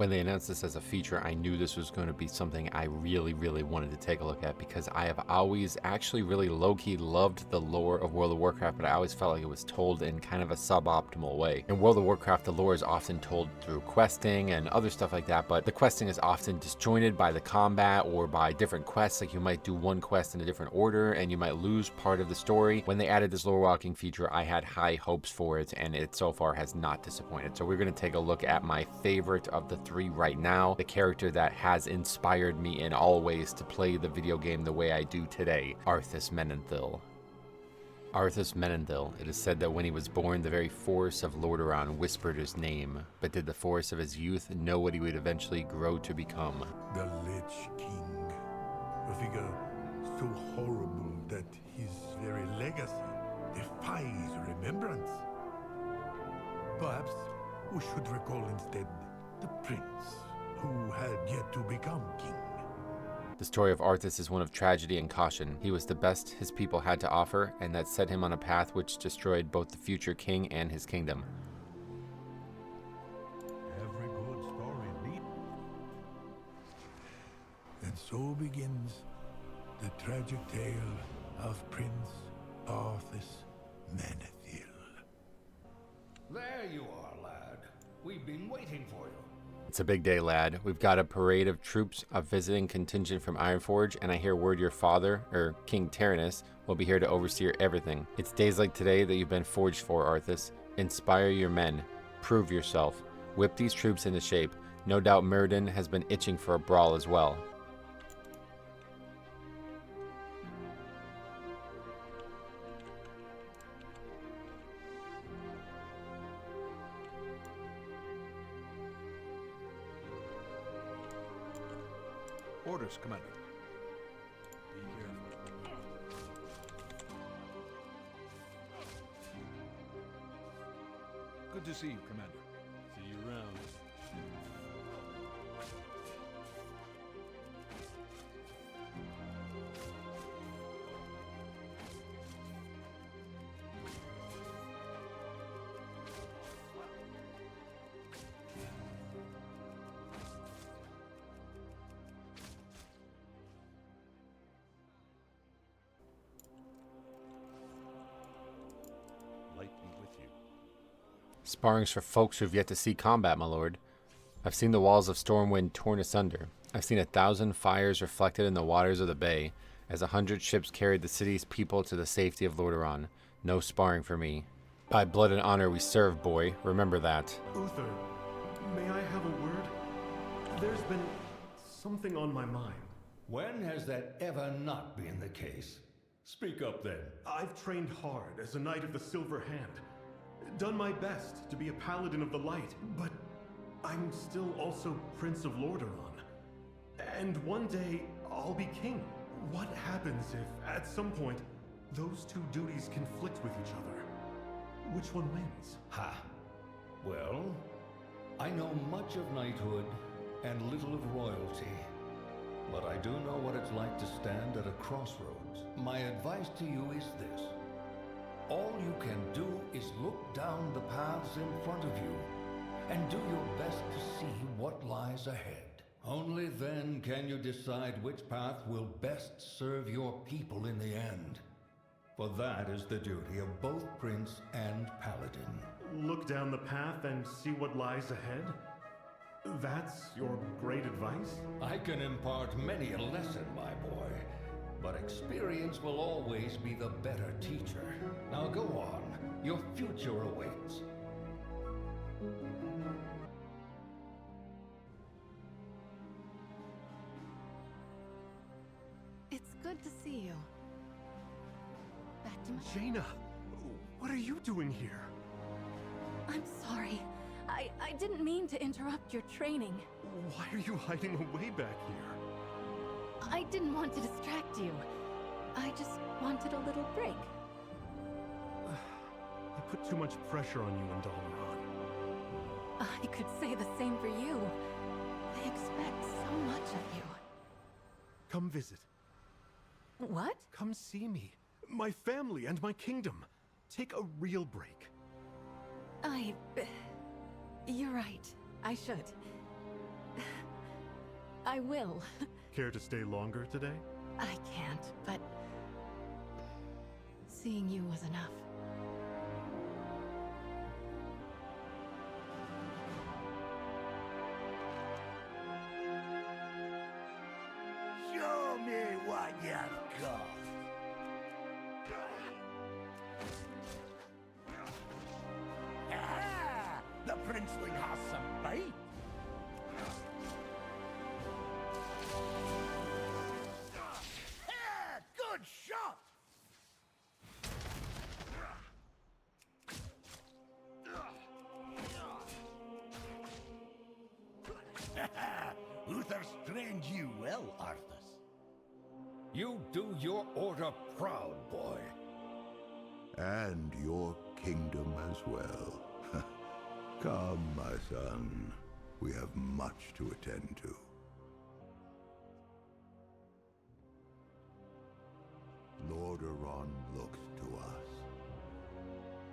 When they announced this as a feature, I knew this was going to be something I really wanted to take a look at, because I have always actually really low-key loved the lore of World of Warcraft, but I always felt like it was told in kind of a suboptimal way. In World of Warcraft, the lore is often told through questing and other stuff like that, but the questing is often disjointed by the combat or by different quests. Like, you might do one quest in a different order and you might lose part of the story. When they added this lore walking feature, I had high hopes for it, and it so far has not disappointed. So we're going to take a look at my favorite of the three right now, the character that has inspired me in all ways to play the video game the way I do today, Arthas Menethil. Arthas Menethil. It is said that when he was born, the very force of Lordaeron whispered his name, but did the force of his youth know what he would eventually grow to become? The Lich King, a figure so horrible that his very legacy defies remembrance. Perhaps we should recall instead the prince who had yet to become king. The story of Arthas is one of tragedy and caution. He was the best his people had to offer, and that set him on a path which destroyed both the future king and his kingdom. Every good story needs. And so begins the tragic tale of Prince Arthas Menethil. There you are, lad. We've been waiting for you. It's a big day, lad. We've got a parade of troops, a visiting contingent from Ironforge, and I hear word your father, or King Tyrannus, will be here to oversee everything. It's days like today that you've been forged for, Arthas. Inspire your men. Prove yourself. Whip these troops into shape. No doubt Myrddin has been itching for a brawl as well. Orders, Commander. Be careful. Good to see you, Commander. See you around. Sparring's for folks who've yet to see combat, my lord. I've seen the walls of Stormwind torn asunder. I've seen 1,000 fires reflected in the waters of the bay, as 100 ships carried the city's people to the safety of Lordaeron. No sparring for me. By blood and honor we serve, boy. Remember that. Uther, may I have a word? There's been something on my mind. When has that ever not been the case? Speak up then. I've trained hard as a Knight of the Silver Hand. Done my best to be a Paladin of the Light, but I'm still also Prince of Lordaeron. And one day, I'll be king. What happens if, at some point, those two duties conflict with each other? Which one wins? Ha. Well, I know much of knighthood and little of royalty, but I do know what it's like to stand at a crossroads. My advice to you is this. All you can do is look down the paths in front of you and do your best to see what lies ahead. Only then can you decide which path will best serve your people in the end. For that is the duty of both Prince and Paladin. Look down the path and see what lies ahead? That's your great advice? I can impart many a lesson, my boy. But experience will always be the better teacher. Now go on. Your future awaits. It's good to see you. Back to my... Jaina, what are you doing here? I'm sorry. I didn't mean to interrupt your training. Why are you hiding away back here? I didn't want to distract you. I just wanted a little break. I put too much pressure on you and Dalaran. I could say the same for you. They expect so much of you. Come visit. What? Come see me. My family and my kingdom. Take a real break. You're right. I should. I will. Care to stay longer today? I can't, but seeing you was enough. Show me what you've got. Ah, the princeling has some bite. Ah, good shot. Uther trained you well, Arthas. You do your order proud, boy. And your kingdom as well. Come, my son. We have much to attend to. Lordaeron looks to us.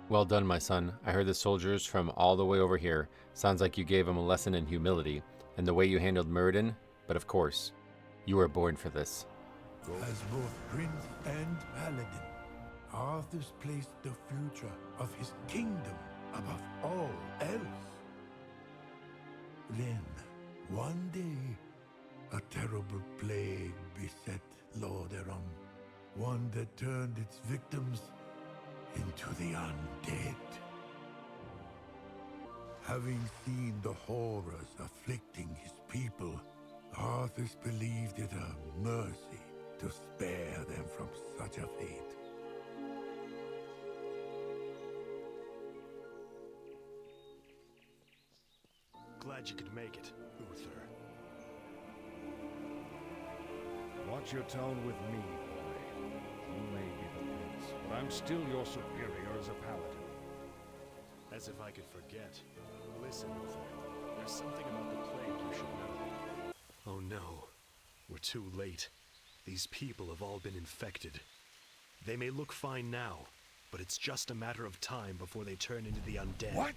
Well done, my son. I heard the soldiers from all the way over here. Sounds like you gave them a lesson in humility, and the way you handled Muradin, but of course, you were born for this. As both prince and paladin, Arthas placed the future of his kingdom above all else. Then, one day, a terrible plague beset Lordaeron, one that turned its victims into the undead. Having seen the horrors afflicting his people, Arthas believed it a mercy to spare them from such a fate. Glad you could make it, Uther. Watch your tone with me, boy. You may be the prince, but I'm still your superior as a paladin. As if I could forget. Listen, Uther. There's something about the plague you should know. Oh no. We're too late. These people have all been infected. They may look fine now, but it's just a matter of time before they turn into the undead. What?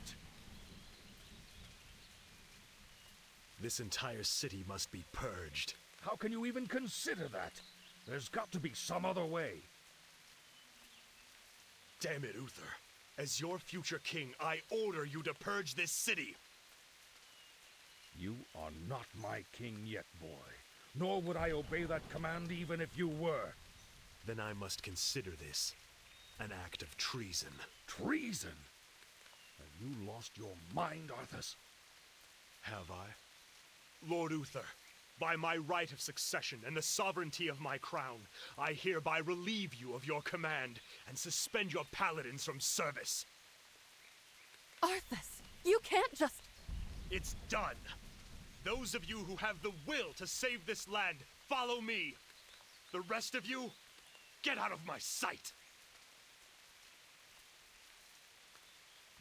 This entire city must be purged. How can you even consider that? There's got to be some other way. Damn it, Uther. As your future king, I order you to purge this city. You are not my king yet, boy. Nor would I obey that command even if you were. Then I must consider this an act of treason. Treason? Have you lost your mind, Arthas? Have I? Lord Uther, by my right of succession and the sovereignty of my crown, I hereby relieve you of your command and suspend your paladins from service. Arthas, you can't just... It's done. Those of you who have the will to save this land, follow me. The rest of you, get out of my sight.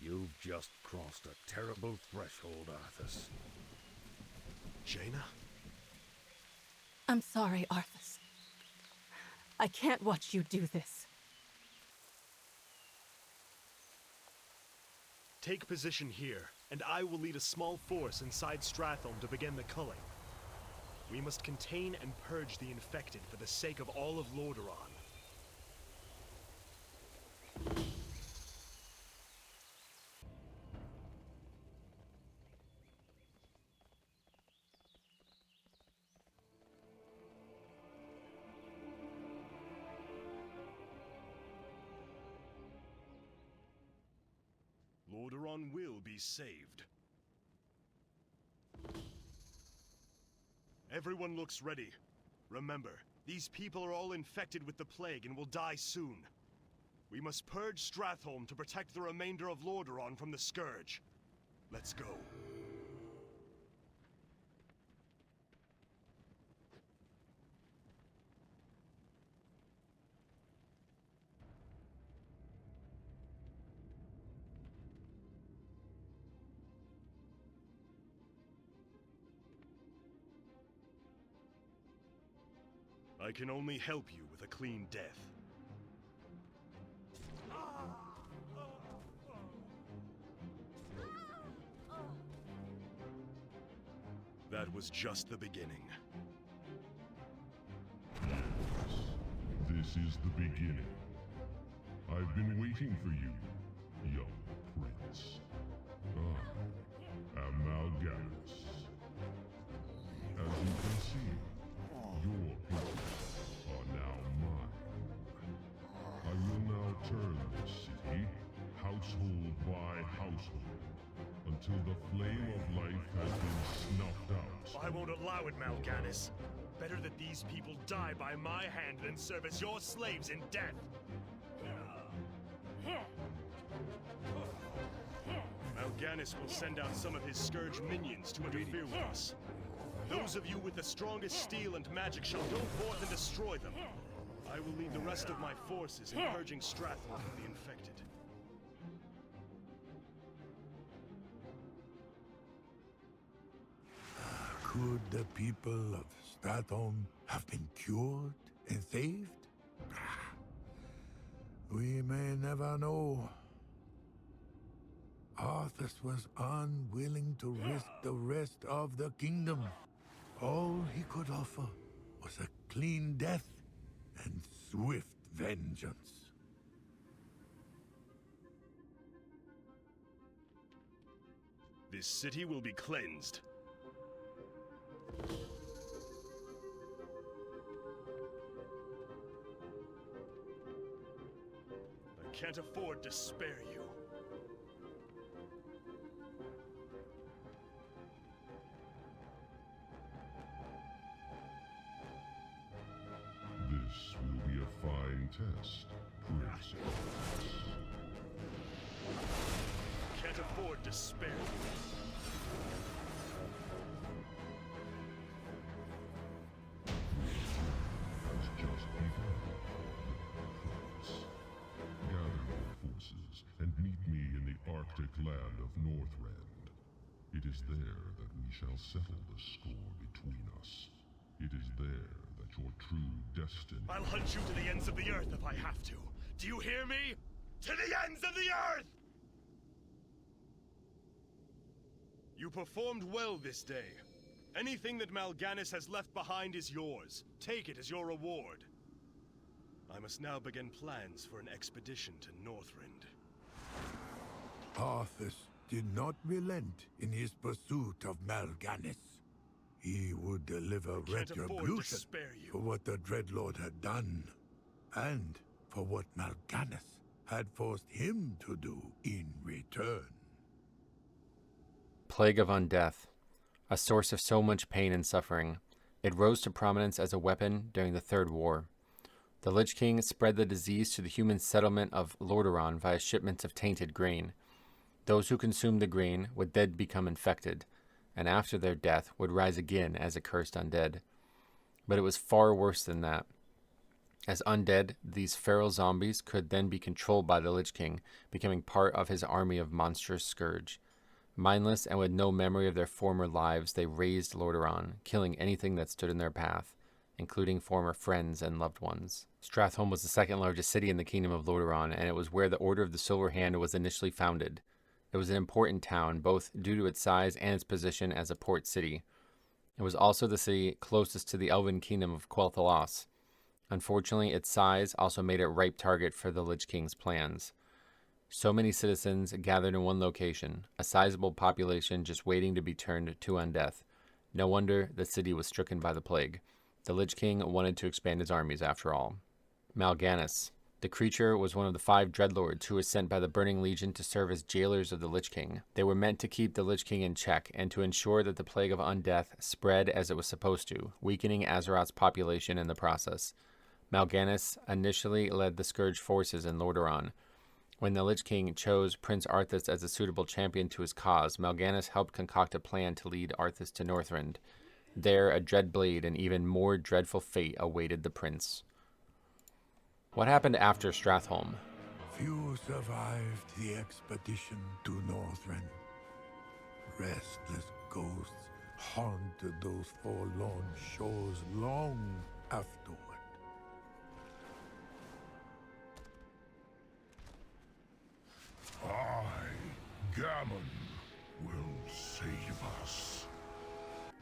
You've just crossed a terrible threshold, Arthas. Jaina? I'm sorry, Arthas. I can't watch you do this. Take position here, and I will lead a small force inside Stratholme to begin the culling. We must contain and purge the infected for the sake of all of Lordaeron. Lordaeron will be saved. Everyone looks ready. Remember, these people are all infected with the plague and will die soon. We must purge Stratholme to protect the remainder of Lordaeron from the scourge. Let's go. I can only help you with a clean death. that was just the beginning. This is the beginning. I've been waiting for you, young prince. Amalgamus. As you can see, your people are now mine. I will now turn this city, household by household, until the flame of life has been snuffed out. I won't allow it, Mal'Ganis. Better that these people die by my hand than serve as your slaves in death. Mal'Ganis will send out some of his Scourge minions to interfere with us. Those of you with the strongest steel and magic shall go forth and destroy them. I will lead the rest of my forces in purging Stratholme of the infected. Could the people of Stratholme have been cured and saved? We may never know. Arthas was unwilling to risk the rest of the kingdom. All he could offer was a clean death and swift vengeance. This city will be cleansed. I can't afford to spare you. This will be a fine test, Prince. Can't afford to spare you. Has just begun. Prince, gather your forces and meet me in the Arctic land of Northrend. It is there that we shall settle the score between us. It is there that your true destiny... I'll hunt you to the ends of the earth if I have to. Do you hear me? To the ends of the earth! You performed well this day. Anything that Mal'Ganis has left behind is yours. Take it as your reward. I must now begin plans for an expedition to Northrend. Arthas did not relent in his pursuit of Mal'Ganis. He would deliver retribution for what the Dreadlord had done, and for what Mal'Ganis had forced him to do in return. Plague of Undeath, a source of so much pain and suffering. It rose to prominence as a weapon during the Third War. The Lich King spread the disease to the human settlement of Lordaeron via shipments of tainted grain. Those who consumed the grain would then become infected, and after their death would rise again as accursed undead. But it was far worse than that. As undead, these feral zombies could then be controlled by the Lich King, becoming part of his army of monstrous scourge. Mindless and with no memory of their former lives, they razed Lordaeron, killing anything that stood in their path, including former friends and loved ones. Stratholme was the second largest city in the Kingdom of Lordaeron, and it was where the Order of the Silver Hand was initially founded. It was an important town, both due to its size and its position as a port city. It was also the city closest to the Elven Kingdom of Quel'Thalas. Unfortunately, its size also made it a ripe target for the Lich King's plans. So many citizens gathered in one location, a sizable population just waiting to be turned to undeath. No wonder the city was stricken by the plague. The Lich King wanted to expand his armies after all. Mal'Ganis. The creature was one of the 5 dreadlords who was sent by the Burning Legion to serve as jailers of the Lich King. They were meant to keep the Lich King in check and to ensure that the plague of undeath spread as it was supposed to, weakening Azeroth's population in the process. Mal'Ganis initially led the Scourge forces in Lordaeron. When the Lich King chose Prince Arthas as a suitable champion to his cause, Mal'Ganis helped concoct a plan to lead Arthas to Northrend. There, a dread blade and even more dreadful fate awaited the prince. What happened after Stratholme? Few survived the expedition to Northrend. Restless ghosts haunted those forlorn shores long afterward. I, Gammon, will save us.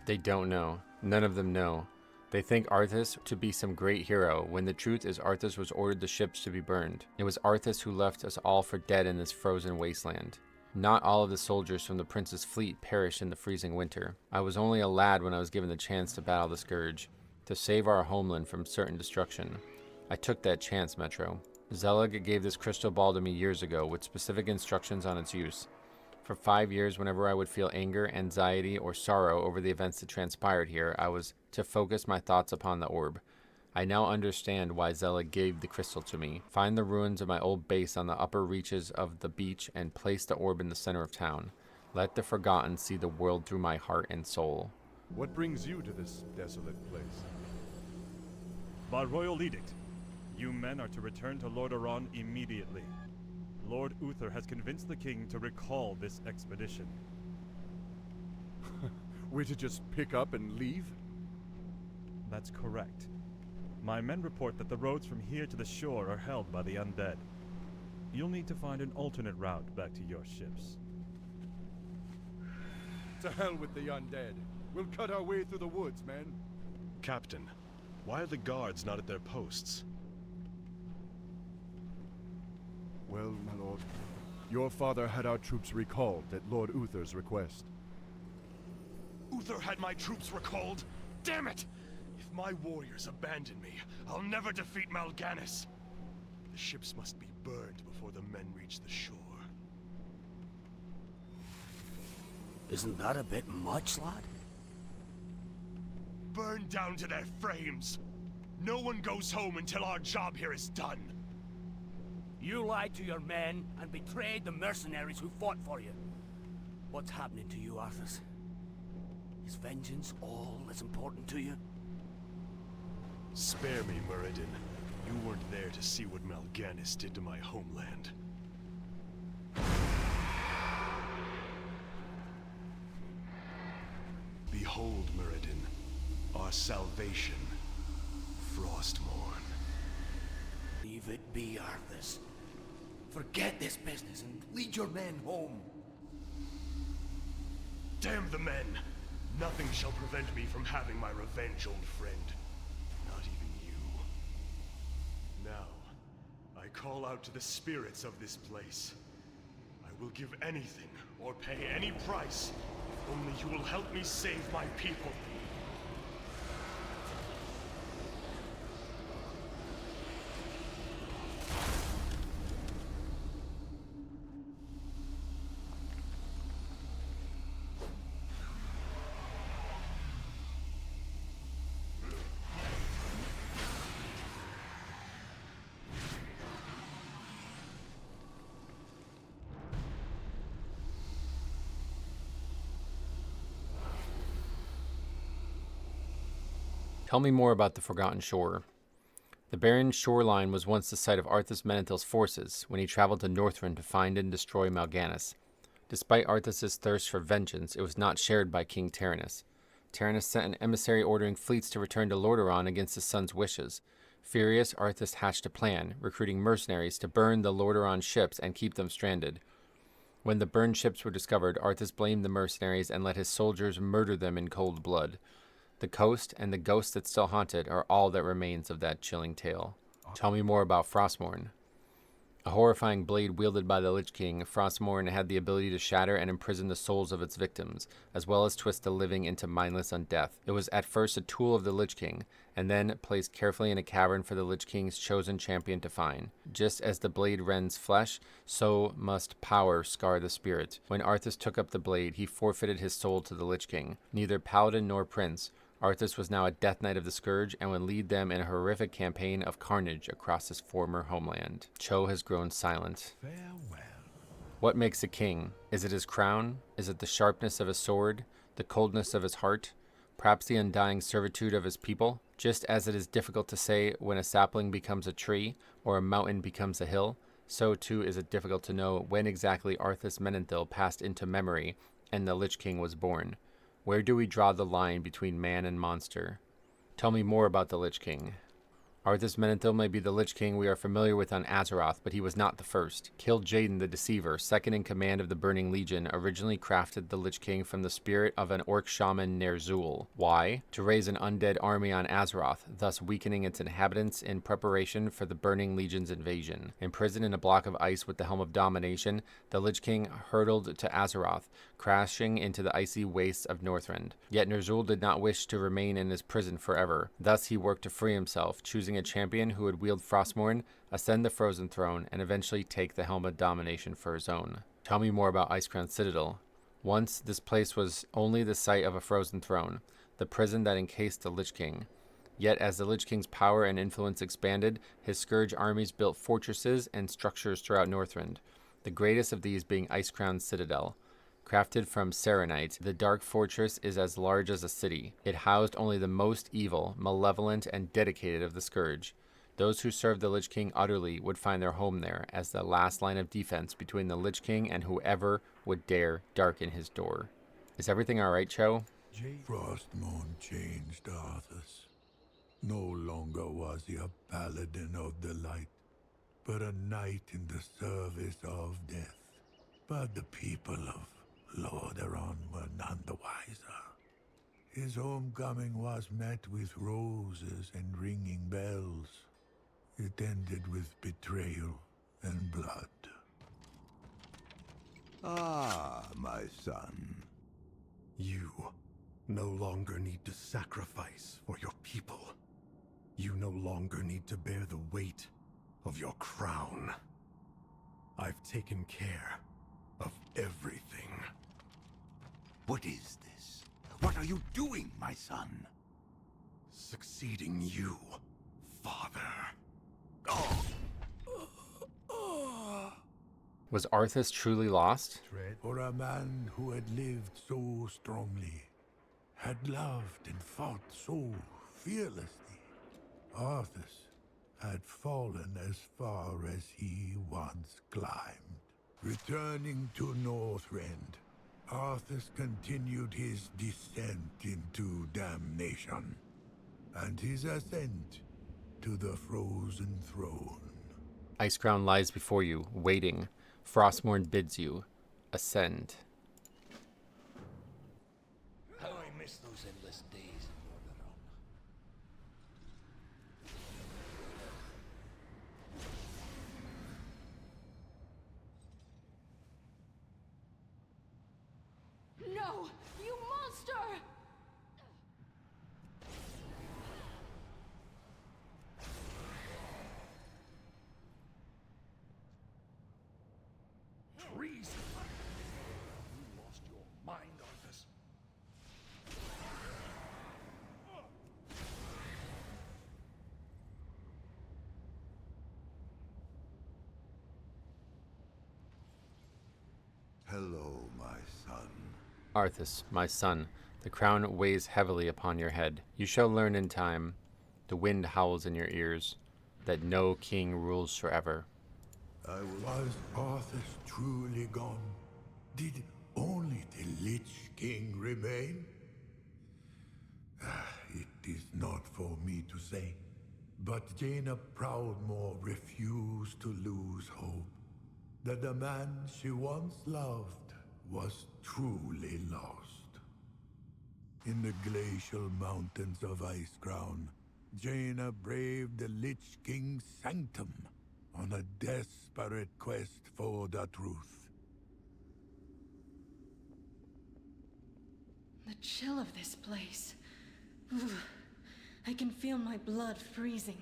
They don't know. None of them know. They think Arthas to be some great hero, when the truth is Arthas was ordered the ships to be burned. It was Arthas who left us all for dead in this frozen wasteland. Not all of the soldiers from the prince's fleet perished in the freezing winter. I was only a lad when I was given the chance to battle the Scourge, to save our homeland from certain destruction. I took that chance, Metro. Zelig gave this crystal ball to me years ago, with specific instructions on its use. For 5 years, whenever I would feel anger, anxiety, or sorrow over the events that transpired here, I was to focus my thoughts upon the orb. I now understand why Zelig gave the crystal to me. Find the ruins of my old base on the upper reaches of the beach and place the orb in the center of town. Let the Forgotten see the world through my heart and soul. What brings you to this desolate place? By royal edict, you men are to return to Lordaeron immediately. Lord Uther has convinced the king to recall this expedition. We're to just pick up and leave? That's correct. My men report that the roads from here to the shore are held by the undead. You'll need to find an alternate route back to your ships. To hell with the undead. We'll cut our way through the woods, man. Captain, why are the guards not at their posts? Well, my lord, your father had our troops recalled at Lord Uther's request. Uther had my troops recalled? Damn it! If my warriors abandon me, I'll never defeat Mal'Ganis. The ships must be burned before the men reach the shore. Isn't that a bit much, lad? Burned down to their frames! No one goes home until our job here is done! You lied to your men and betrayed the mercenaries who fought for you. What's happening to you, Arthas? Is vengeance all that's important to you? Spare me, Muradin. You weren't there to see what Mal'Ganis did to my homeland. Behold, Muradin, our salvation, Frostmourne. Leave it be, Arthas. Forget this business and lead your men home. Damn the men! Nothing shall prevent me from having my revenge, old friend. Not even you. Now, I call out to the spirits of this place. I will give anything, or pay any price, if only you will help me save my people. Tell me more about the Forgotten Shore. The barren shoreline was once the site of Arthas Menethil's forces when he traveled to Northrend to find and destroy Mal'Ganis. Despite Arthas' thirst for vengeance, it was not shared by King Taranis. Taranis sent an emissary ordering fleets to return to Lordaeron against his son's wishes. Furious, Arthas hatched a plan, recruiting mercenaries to burn the Lordaeron ships and keep them stranded. When the burned ships were discovered, Arthas blamed the mercenaries and let his soldiers murder them in cold blood. The coast and the ghosts that still haunt it are all that remains of that chilling tale. Tell me more about Frostmourne. A horrifying blade wielded by the Lich King, Frostmourne had the ability to shatter and imprison the souls of its victims, as well as twist the living into mindless undeath. It was at first a tool of the Lich King, and then placed carefully in a cavern for the Lich King's chosen champion to find. Just as the blade rends flesh, so must power scar the spirit. When Arthas took up the blade, he forfeited his soul to the Lich King. Neither paladin nor prince, Arthas was now a Death Knight of the Scourge and would lead them in a horrific campaign of carnage across his former homeland. Cho has grown silent. Farewell. What makes a king? Is it his crown? Is it the sharpness of his sword? The coldness of his heart? Perhaps the undying servitude of his people? Just as it is difficult to say when a sapling becomes a tree or a mountain becomes a hill, so too is it difficult to know when exactly Arthas Menethil passed into memory and the Lich King was born. Where do we draw the line between man and monster? Tell me more about the Lich King. Arthas Menethil may be the Lich King we are familiar with on Azeroth, but he was not the first. Killed Jaden the Deceiver, second in command of the Burning Legion, originally crafted the Lich King from the spirit of an orc shaman Ner'zhul. Why? To raise an undead army on Azeroth, thus weakening its inhabitants in preparation for the Burning Legion's invasion. Imprisoned in a block of ice with the Helm of Domination, the Lich King hurtled to Azeroth, crashing into the icy wastes of Northrend. Yet Ner'zhul did not wish to remain in his prison forever. Thus he worked to free himself, choosing a champion who would wield Frostmourne, ascend the Frozen Throne, and eventually take the Helm of Domination for his own. Tell me more about Icecrown Citadel. Once, this place was only the site of a Frozen Throne, the prison that encased the Lich King. Yet as the Lich King's power and influence expanded, his Scourge armies built fortresses and structures throughout Northrend, the greatest of these being Icecrown Citadel. Crafted from Serenite, the Dark Fortress is as large as a city. It housed only the most evil, malevolent, and dedicated of the Scourge. Those who served the Lich King utterly would find their home there as the last line of defense between the Lich King and whoever would dare darken his door. Is everything alright, Cho? Frostmourne changed Arthas. No longer was he a paladin of the light, but a knight in the service of death. But the people of Lordaeron were none the wiser. His homecoming was met with roses and ringing bells. It ended with betrayal and blood. Ah, my son. You no longer need to sacrifice for your people. You no longer need to bear the weight of your crown. I've taken care of everything. What is this? What are you doing, my son? Succeeding you, father. Was Arthas truly lost? For a man who had lived so strongly, had loved and fought so fearlessly, Arthas had fallen as far as he once climbed. Returning to Northrend, Arthas continued his descent into damnation, and his ascent to the Frozen Throne. Icecrown lies before you, waiting. Frostmourne bids you ascend. How I miss those endless days in Lordaeron. No! You monster! Treason! You lost your mind, Arthas. Hello, my son. Arthas, my son, the crown weighs heavily upon your head. You shall learn in time. The wind howls in your ears, that no king rules forever. Was Arthas truly gone? Did only the Lich King remain? It is not for me to say, but Jaina Proudmoore refused to lose hope that the man she once loved was truly lost. In the glacial mountains of Icecrown, Jaina braved the Lich King's sanctum on a desperate quest for the truth. The chill of this place. Ugh. I can feel my blood freezing.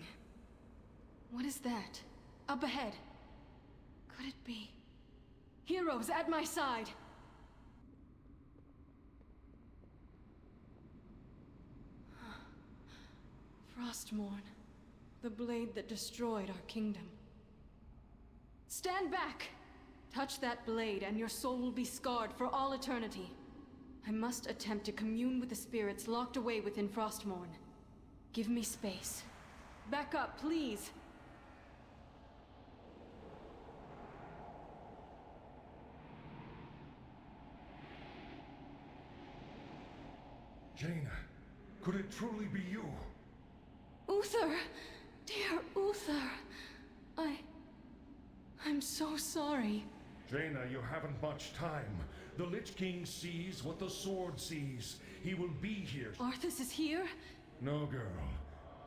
What is that? Up ahead. Could it be? Heroes at my side! Frostmourne. The blade that destroyed our kingdom. Stand back! Touch that blade and your soul will be scarred for all eternity. I must attempt to commune with the spirits locked away within Frostmourne. Give me space. Back up, please! Jaina, could it truly be you? Uther! Dear Uther, I'm so sorry. Jaina, you haven't much time. The Lich King sees what the sword sees. He will be here. Arthas is here? No, girl.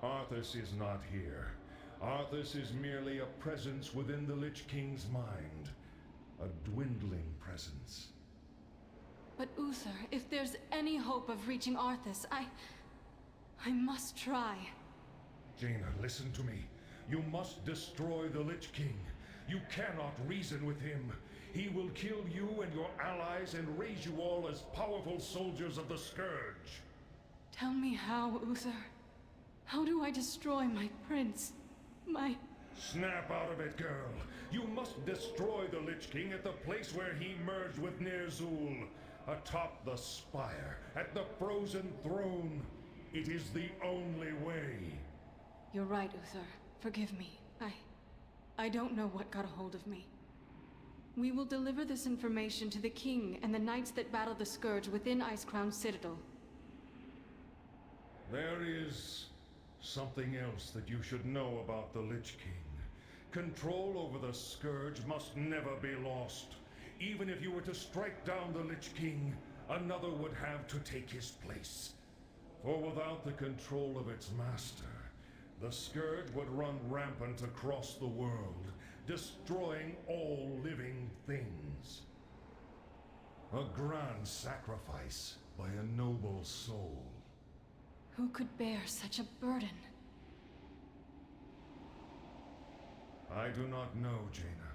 Arthas is not here. Arthas is merely a presence within the Lich King's mind. A dwindling presence. But Uther, if there's any hope of reaching Arthas, I must try. Jaina, listen to me. You must destroy the Lich King. You cannot reason with him. He will kill you and your allies and raise you all as powerful soldiers of the Scourge. Tell me how, Uther. How do I destroy my prince? Snap out of it, girl. You must destroy the Lich King at the place where he merged with Ner'zhul. Atop the spire, at the frozen throne. It is the only way. You're right, Uther. Forgive me. I don't know what got a hold of me. We will deliver this information to the king and the knights that battle the Scourge within Icecrown Citadel. There is something else that you should know about the Lich King. Control over the Scourge must never be lost. Even if you were to strike down the Lich King, another would have to take his place. For without the control of its master, the Scourge would run rampant across the world, destroying all living things. A grand sacrifice by a noble soul. Who could bear such a burden? I do not know, Jaina.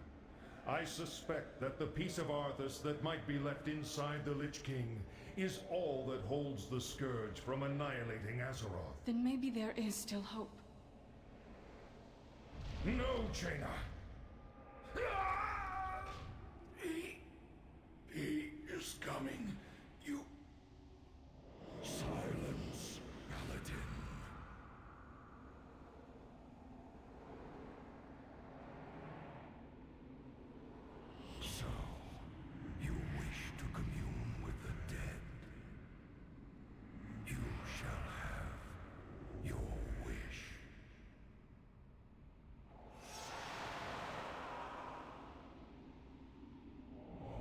I suspect that the piece of Arthas that might be left inside the Lich King is all that holds the Scourge from annihilating Azeroth. Then maybe there is still hope. No, Jaina! He is coming. You... Silence, Paladin. So, you wish to commune with the dead? You shall have your wish.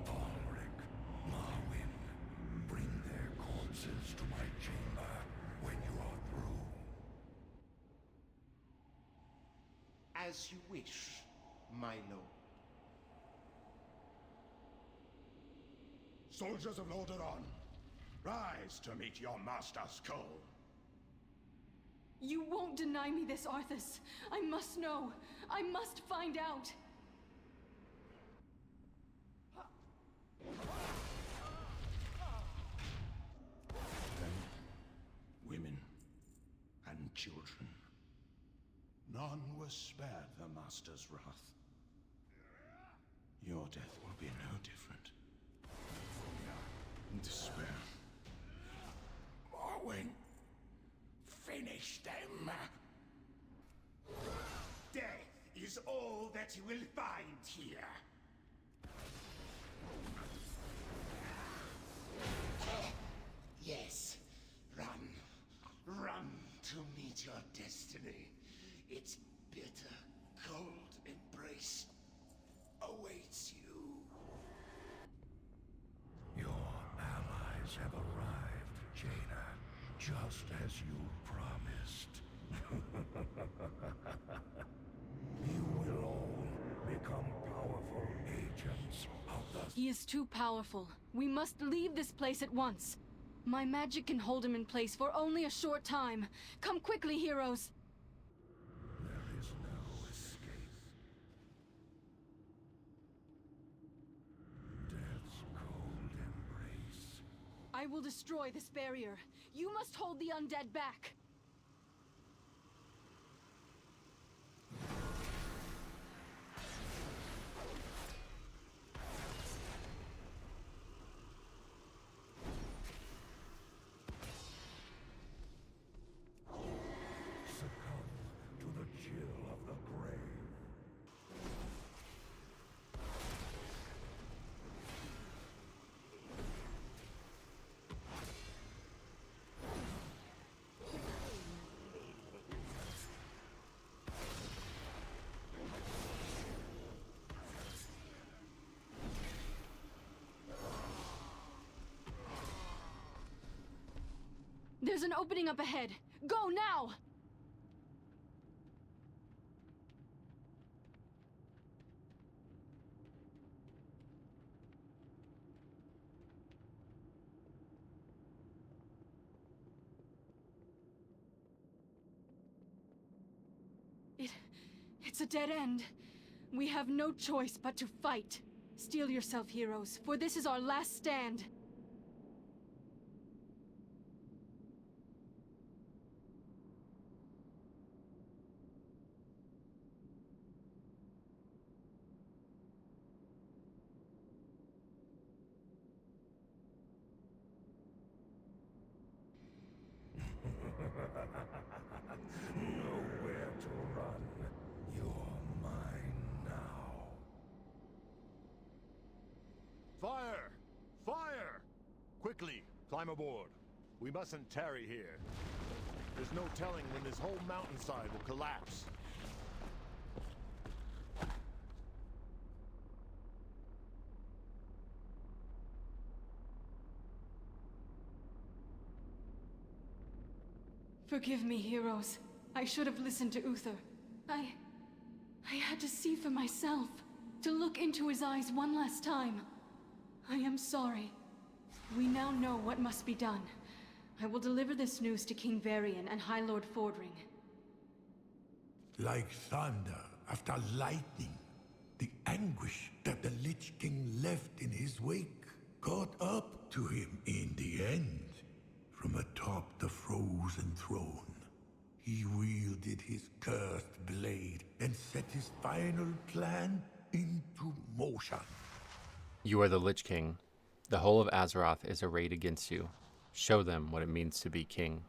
Balric, Marwyn, bring their corpses to my chamber when you are through. As you wish, my lord. Soldiers of Lordaeron, rise to meet your master's call. You won't deny me this, Arthas. I must know. I must find out. Men, women, and children. None were spared the master's wrath. Your death will be no different. Despair. Marwyn, finish them. Death is all that you will find here. Yes, run. Run to meet your destiny. Its bitter, cold embrace awaits you. Your allies have arrived, Jaina, just as you promised. You will all become powerful agents of the... He is too powerful. We must leave this place at once. My magic can hold him in place for only a short time. Come quickly, heroes. There is no escape. Death's cold embrace. I will destroy this barrier. You must hold the undead back. Succumb to the chill of the grave. There's an opening up ahead. Go now! It's a dead end. We have no choice but to fight. Steel yourself, heroes, for this is our last stand. Nowhere to run. You're mine now. Fire! Fire! Quickly, climb aboard. We mustn't tarry here. There's no telling when this whole mountainside will collapse. Forgive me, heroes. I should have listened to Uther. I had to see for myself. To look into his eyes one last time. I am sorry. We now know what must be done. I will deliver this news to King Varian and High Lord Fordring. Like thunder after lightning, the anguish that the Lich King left in his wake caught up to him in the end. From atop the frozen throne, he wielded his cursed blade and set his final plan into motion. You are the Lich King. The whole of Azeroth is arrayed against you. Show them what it means to be king.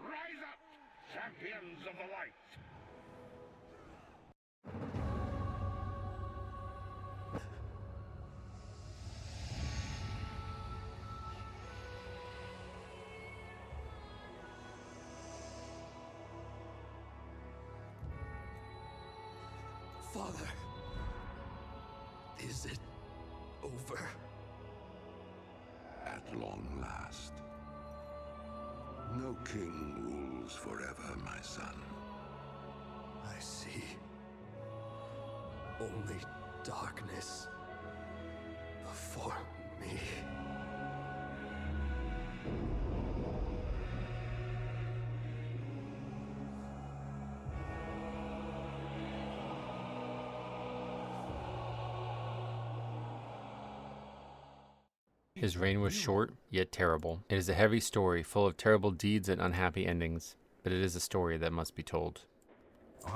Rise up, champions of the light! Father, is it over? At long last. No king rules forever, my son. I see. Only darkness before me. His reign was short, yet terrible. It is a heavy story, full of terrible deeds and unhappy endings, but it is a story that must be told.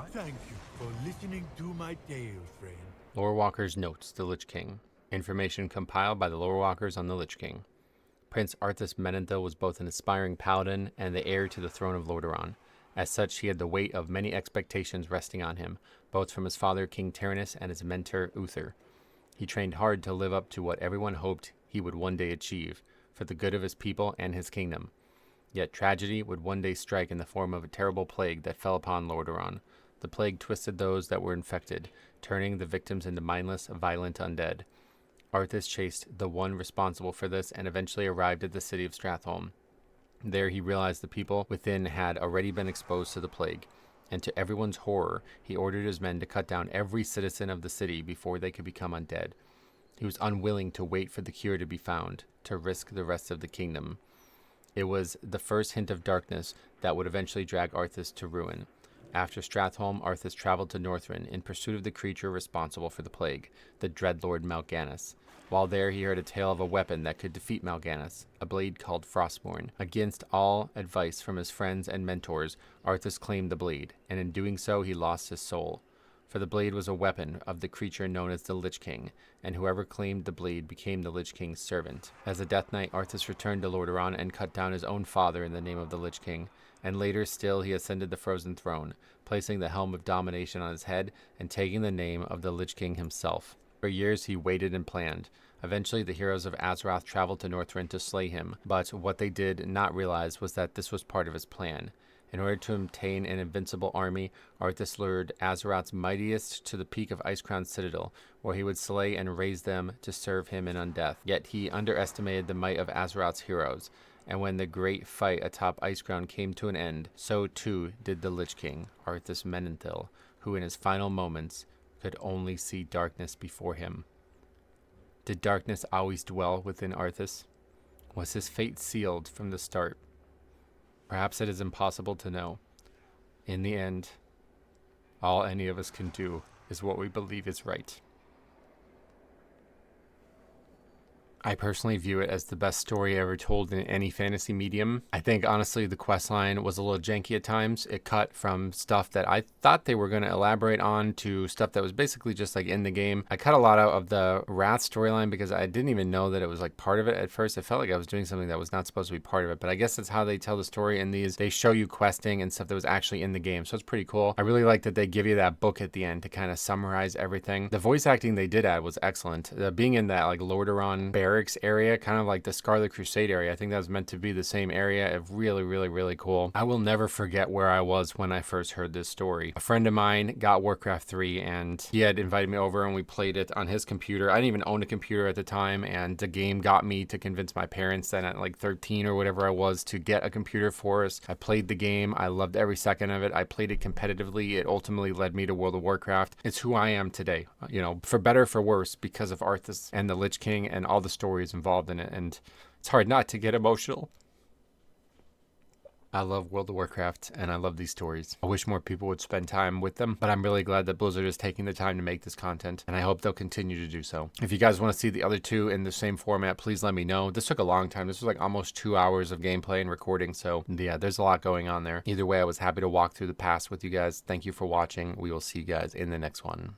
Thank you for listening to my tale, friend. Lorewalker's Notes, the Lich King. Information compiled by the Lorewalkers on the Lich King. Prince Arthas Menethil was both an aspiring paladin and the heir to the throne of Lordaeron. As such, he had the weight of many expectations resting on him, both from his father King Tyrannus and his mentor Uther. He trained hard to live up to what everyone hoped he would one day achieve, for the good of his people and his kingdom. Yet tragedy would one day strike in the form of a terrible plague that fell upon Lordaeron. The plague twisted those that were infected, turning the victims into mindless, violent undead. Arthas chased the one responsible for this and eventually arrived at the city of Stratholme. There he realized the people within had already been exposed to the plague, and to everyone's horror, he ordered his men to cut down every citizen of the city before they could become undead. He was unwilling to wait for the cure to be found, to risk the rest of the kingdom. It was the first hint of darkness that would eventually drag Arthas to ruin. After Stratholme, Arthas traveled to Northrend in pursuit of the creature responsible for the plague, the Dreadlord Mal'Ganis. While there, he heard a tale of a weapon that could defeat Mal'Ganis, a blade called Frostmourne. Against all advice from his friends and mentors, Arthas claimed the blade, and in doing so, he lost his soul. For the blade was a weapon of the creature known as the Lich King, and whoever claimed the blade became the Lich King's servant. As a Death Knight, Arthas returned to Lordaeron and cut down his own father in the name of the Lich King, and later still he ascended the Frozen Throne, placing the Helm of Domination on his head and taking the name of the Lich King himself. For years he waited and planned. Eventually the heroes of Azeroth traveled to Northrend to slay him, but what they did not realize was that this was part of his plan. In order to obtain an invincible army, Arthas lured Azeroth's mightiest to the peak of Icecrown Citadel, where he would slay and raise them to serve him in undeath. Yet he underestimated the might of Azeroth's heroes, and when the great fight atop Icecrown came to an end, so too did the Lich King, Arthas Menethil, who in his final moments could only see darkness before him. Did darkness always dwell within Arthas? Was his fate sealed from the start? Perhaps it is impossible to know. In the end, all any of us can do is what we believe is right. I personally view it as the best story ever told in any fantasy medium. I think, honestly, the questline was a little janky at times. It cut from stuff that I thought they were going to elaborate on to stuff that was basically just like in the game. I cut a lot out of the Wrath storyline because I didn't even know that it was like part of it at first. It felt like I was doing something that was not supposed to be part of it, but I guess that's how they tell the story in these. They show you questing and stuff that was actually in the game, so it's pretty cool. I really like that they give you that book at the end to kind of summarize everything. The voice acting they did add was excellent. Being in that like Lordaeron barracks area, kind of like the Scarlet Crusade area. I think that was meant to be the same area. Really, really, really cool. I will never forget where I was when I first heard this story. A friend of mine got Warcraft 3 and he had invited me over and we played it on his computer. I didn't even own a computer at the time, and the game got me to convince my parents then at like 13 or whatever I was to get a computer for us. I played the game. I loved every second of it. I played it competitively. It ultimately led me to World of Warcraft. It's who I am today, you know, for better, for worse, because of Arthas and the Lich King and all the stories involved in it, and it's hard not to get emotional. I love World of Warcraft and I love these stories. I wish more people would spend time with them, but I'm really glad that Blizzard is taking the time to make this content, and I hope they'll continue to do so. If you guys want to see the other two in the same format, please let me know. This took a long time. This was like almost 2 hours of gameplay and recording, so yeah, there's a lot going on there. Either way, I was happy to walk through the past with you guys. Thank you for watching. We will see you guys in the next one.